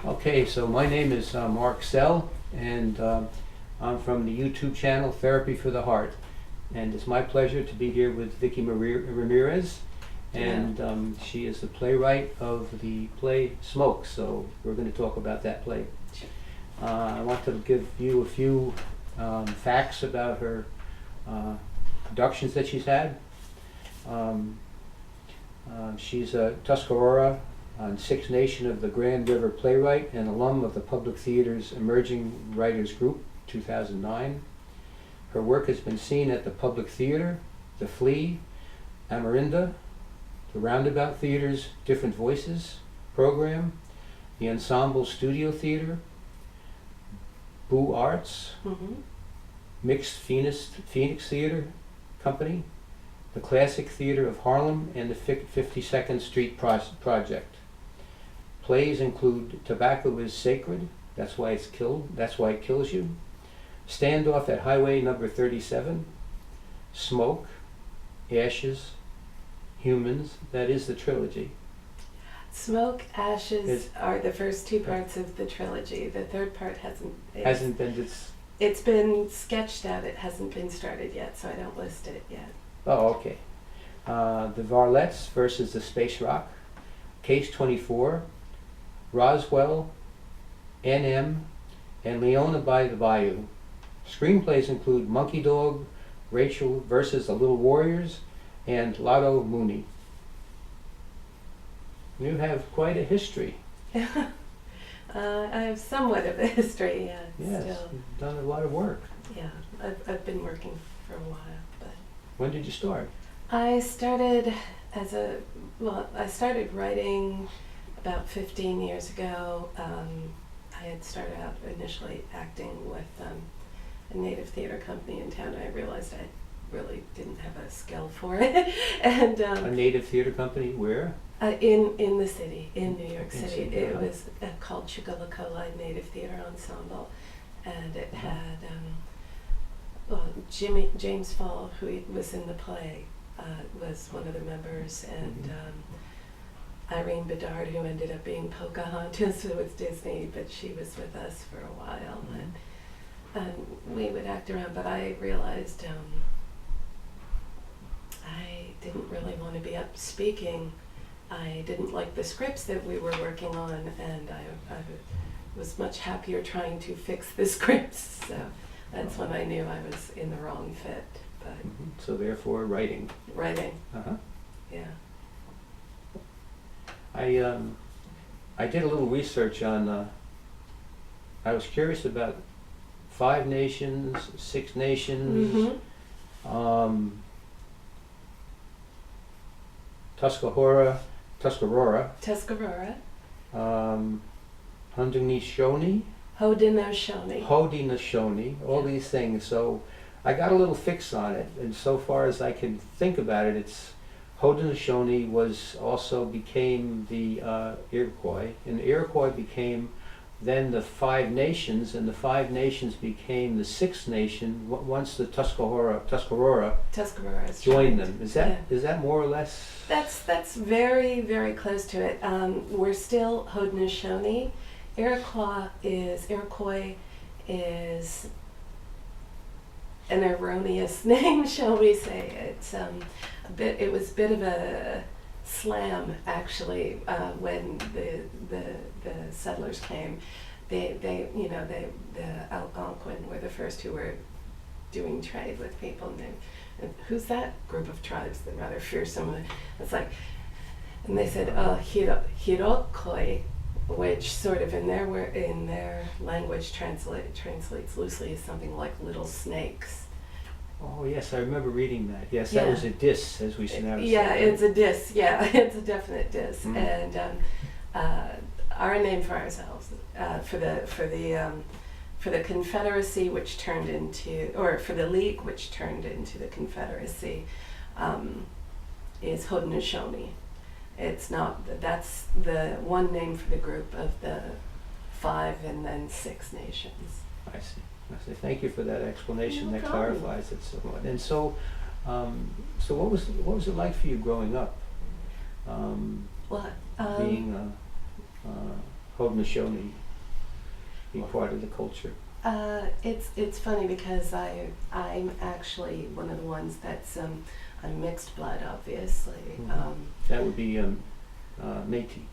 Okay, so my name is Mark Sell, and I'm from the YouTube channel Therapy for the Heart. And it's my pleasure to be here with Vickie Ramirez, and she is the playwright of the play Smoke, so we're going to talk about that play. I want to give you a few facts about her productions that she's had. She's a Tuscarora and Six Nation of the Grand River Playwright and alum of the Public Theater's Emerging Writers Group, 2009. Her work has been seen at the Public Theater, the Flea, Amarinda, the Roundabout Theater's Different Voices program, the Ensemble Studio Theater, Boo Arts, Mixed Phoenix Theater Company, the Classic Theater of Harlem, and the 52nd Street Project. Plays include Tobacco is Sacred, that's why it kills you, Standoff at Highway Number 37, Smoke, Ashes, Humans, that is the trilogy. Smoke, Ashes are the first two parts of the trilogy. The third part hasn't been. It's been sketched out. It hasn't been started yet, so I don't list it yet. Oh, okay. The Varlets versus the Space Rock, Case 24, Roswell, NM, and Leona by the Bayou. Screenplays include Monkey Dog, Rachel versus the Little Warriors, and Lotto Mooney. You have quite a history. I have somewhat of a history, yeah. Yes, still. you've done a lot of work. Yeah, I've been working for a while, but. When did you start? I started I started writing about 15 years ago. I had started out initially acting with a native theater company in town. I realized I really didn't have a skill for it. And a native theater company, where? In the city, in New York City. City. It was called Chugalacola Native Theater Ensemble, and it had James Fall, who was in the play, was one of the members, and Irene Bedard, who ended up being Pocahontas with Disney, but she was with us for a while, and we would act around, but I realized I didn't really want to be up speaking. I didn't like the scripts that we were working on, and I was much happier trying to fix the scripts, so that's when I knew I was in the wrong fit. But so therefore, writing. Yeah. I did a little research on. I was curious about Five Nations, Six Nations, Tuscarora, Haudenosaunee, all these things. So I got a little fix on it, and so far as I can think about it, it's Haudenosaunee became the Iroquois, and the Iroquois became then the Five Nations, and the Five Nations became the Six Nation once the Tuscarora joined them. Is that more or less? That's very, very close to it. We're still Haudenosaunee. Iroquois is an erroneous name, shall we say? It's it was a bit of a slam, actually, when the settlers came. The Algonquin were the first who were doing trade with people. And who's that group of tribes that rather fearsome? It's like, and they said, Iroquois, which sort of in their language translates loosely as something like little snakes. Oh yes, I remember reading that. Yes, that was a diss, as we now say. Yeah, it's a diss. Yeah, it's a definite diss. And our name for ourselves, for the Confederacy, which turned into, or for the League, which turned into the Confederacy, is Haudenosaunee. It's not, that's the one name for the group of the Five and then Six Nations. I see. Thank you for that explanation. No that problem. clarifies it somewhat. And so, so what was it like for you growing up? Being Haudenosaunee be part of the culture? It's funny because I'm actually one of the ones that's I'm mixed blood, obviously. That would be Métis.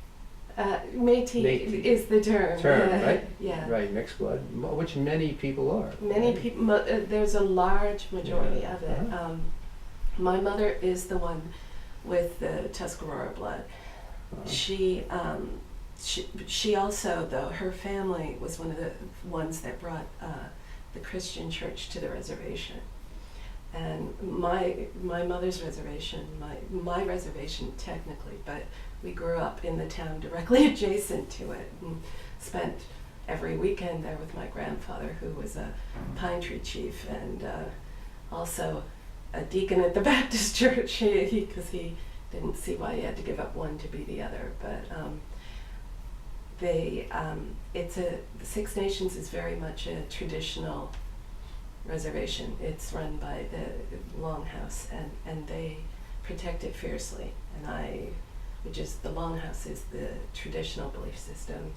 Métis is the term. Right? Yeah. Right, mixed blood, which many people are. Many right? people. There's a large majority of it. Uh-huh. My mother is the one with the Tuscarora blood. She also, though, her family was one of the ones that brought the Christian church to the reservation. And my mother's reservation, my reservation technically, but we grew up in the town directly adjacent to it and spent every weekend there with my grandfather, who was a pine tree chief and also a deacon at the Baptist church, because he didn't see why he had to give up one to be the other. But the Six Nations is very much a traditional reservation. It's run by the Longhouse, and they protect it fiercely. And the Longhouse is the traditional belief system,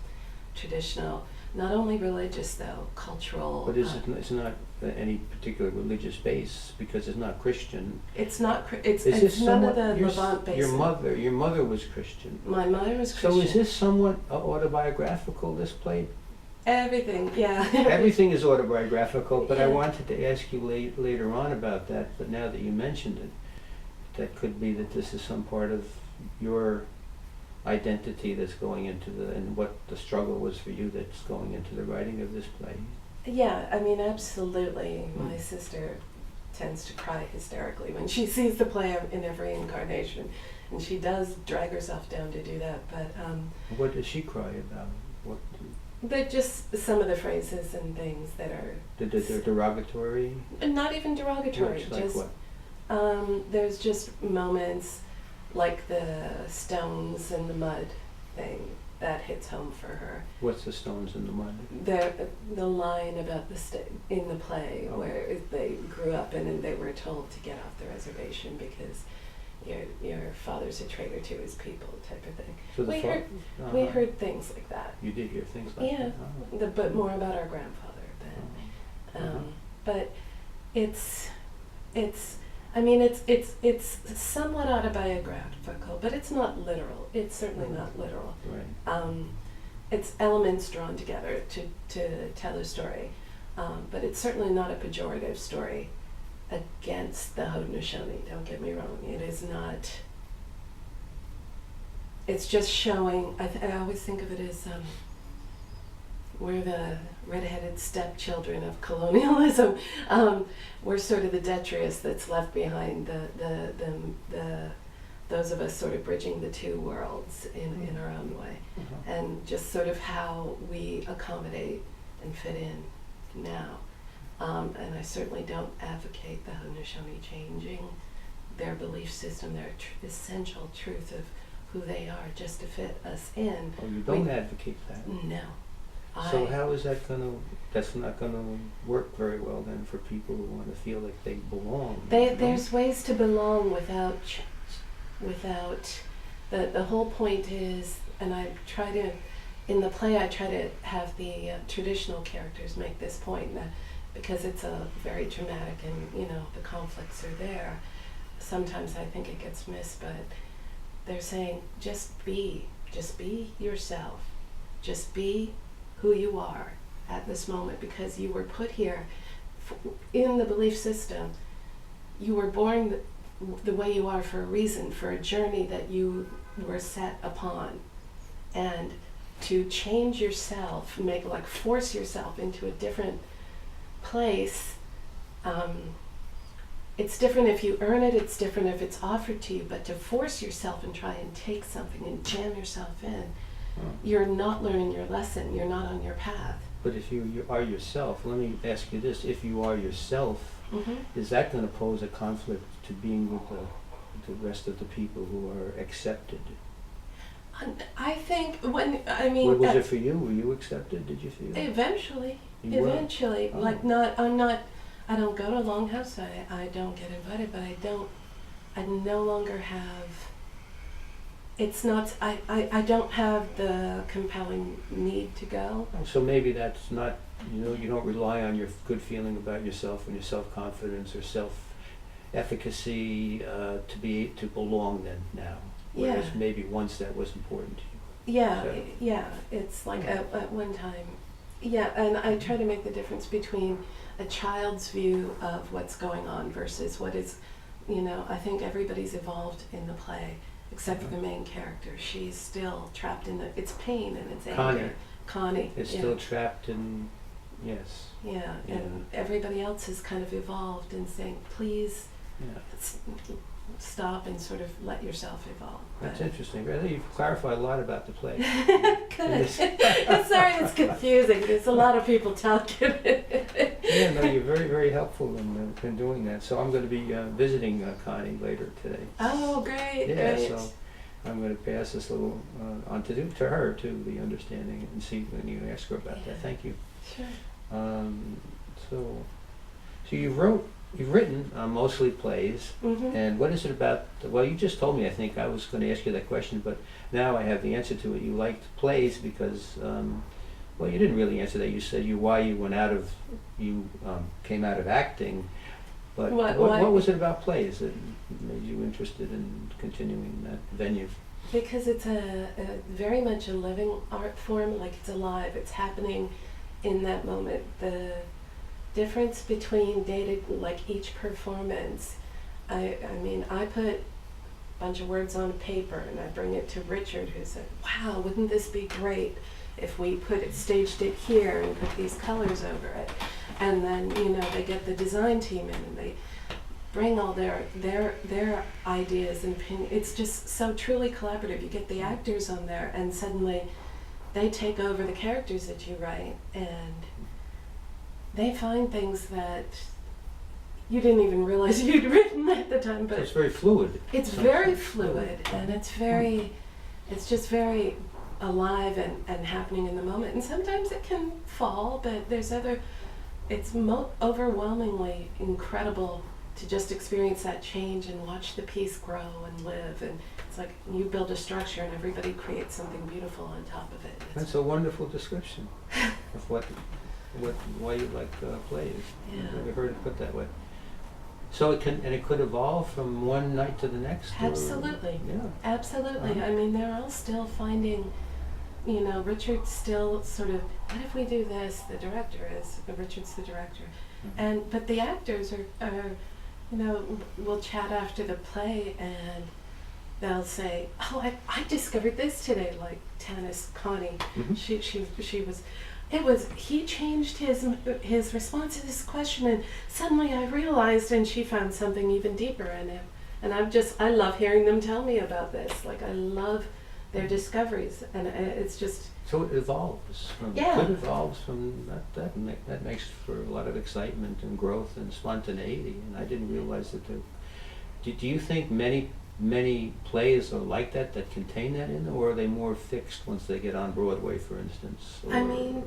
traditional, not only religious though, cultural. But it's not any particular religious base, because it's not Christian. It's not. It's none of the Levant basin. Your mother was Christian. My mother was Christian. So is this somewhat autobiographical, this play? Everything, yeah. Everything is autobiographical, but I Yeah. wanted to ask you later on about that, but now that you mentioned it, that could be that this is some part of your identity that's going into and what the struggle was for you that's going into the writing of this play. Yeah, I mean, absolutely. My sister tends to cry hysterically when she sees the play in every incarnation, and she does drag herself down to do that, but What does she cry about? What they're just some of the phrases and things that are they're derogatory? not even derogatory. Which, like just what? there's just moments like the stones and the mud thing that hits home for her. What's the stones in the mud? The line about in the play Oh. where they grew up and they were told to get off the reservation because your father's a traitor to his people, type of thing. So We heard things like that. You did hear things like Yeah, that? but more about our grandfather. But it's somewhat autobiographical, but it's not literal. It's certainly not literal. Right. It's elements drawn together to tell a story, but it's certainly not a pejorative story against the Haudenosaunee. Don't get me wrong. It is not. It's just showing. I always think of it as we're the red-headed stepchildren of colonialism. We're sort of the detritus that's left behind. Those of us sort of bridging the two worlds in our own way, and just sort of how we accommodate and fit in now. And I certainly don't advocate the Haudenosaunee changing their belief system, their essential truth of who they are, just to fit us in. Oh, you don't advocate that? No. So how is that that's not gonna work very well then for people who want to feel like they belong? There's ways to belong without the whole point is, and I try to, in the play I try to have the traditional characters make this point, because it's a very dramatic and the conflicts are there. Sometimes I think it gets missed, but they're saying just be yourself, just be who you are at this moment, because you were put here in the belief system. You were born the way you are for a reason, for a journey that you were set upon, and to change yourself, force yourself into a different place. It's different if you earn it, it's different if it's offered to you, but to force yourself and try and take something and jam yourself in, you're not learning your lesson, you're not on your path. But if you are yourself, let me ask you this, if you are yourself, is that going to pose a conflict to being with the rest of the people who are accepted? I think what was it for you? Were you accepted? Did you feel? Eventually. Oh. I don't go to Longhouse, I don't get invited, but I no longer have it's not, I don't have the compelling need to go. So maybe that's not, you don't rely on your good feeling about yourself and your self-confidence or self-efficacy to belong then now. Whereas Yeah. maybe once that was important to you. Yeah, So- yeah, it's like at one time. Yeah, and I try to make the difference between a child's view of what's going on versus what is, I think everybody's evolved in the play, except for the main character. She's still trapped in it's pain and it's anger. Connie. It's yeah. still trapped in, yes. Yeah, Yeah. and everybody else has kind of evolved in saying, please Yeah. stop and sort of let yourself evolve. That's interesting. Really, you've clarified a lot about the play. Good. Sorry, it's confusing. There's a lot of people talking. Yeah, no, you're very, very helpful in doing that. So I'm going to be visiting Connie later today. Oh, great, Yeah, great. so I'm going to pass this little on to her too, the understanding, and see when you ask her about that. Thank you. Sure. So you've written mostly plays, Mm-hmm. and what is it about? Well, you just told me. I think I was going to ask you that question, but now I have the answer to it. You liked plays because, well, you didn't really answer that. You said you came out of acting, but Why? what was it about plays that made you interested in continuing that venue? Because it's a very much a living art form, like it's alive, it's happening in that moment. The difference between like each performance, I mean, I put a bunch of words on paper and I bring it to Richard, who said, wow, wouldn't this be great if we staged it here and put these colors over it. And then, they get the design team in and they bring all their ideas and opinions. It's just so truly collaborative. You get the actors on there and suddenly they take over the characters that you write and they find things that you didn't even realize you'd written at the time. But So it's very fluid. it's very fluid and it's just very alive and happening in the moment. And sometimes it can fall, but it's overwhelmingly incredible to just experience that change and watch the piece grow and live. And it's like you build a structure and everybody creates something beautiful on top of it. That's a wonderful description of why you like plays. Yeah. I've never heard it put that way. So it could evolve from one night to the next. Absolutely. Yeah. Absolutely. I mean, they're all still finding, Richard's still sort of, what if we do this? Richard's the director. Mhm. But the actors are, we'll chat after the play and they'll say, oh, I discovered this today, like Tanis Connie. Mhm. He changed his response to this question and suddenly I realized, and she found something even deeper in it. And I love hearing them tell me about this. Like, I love their discoveries, and it's just... So it evolves. Yeah. It evolves from that makes for a lot of excitement and growth and spontaneity, and I didn't realize that do you think many plays are like that contain that in them, or are they more fixed once they get on Broadway, for instance? I mean,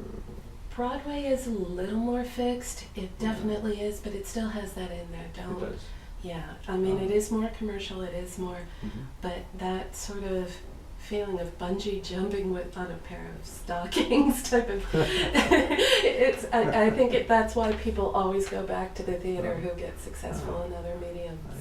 Broadway is a little more fixed. It definitely is, but it still has that in there, It does. Yeah, I mean, it is more commercial, it is more, Mhm. but that sort of feeling of bungee jumping on a pair of stockings type of, I think that's why people always go back to the theater who get successful in other mediums. I see.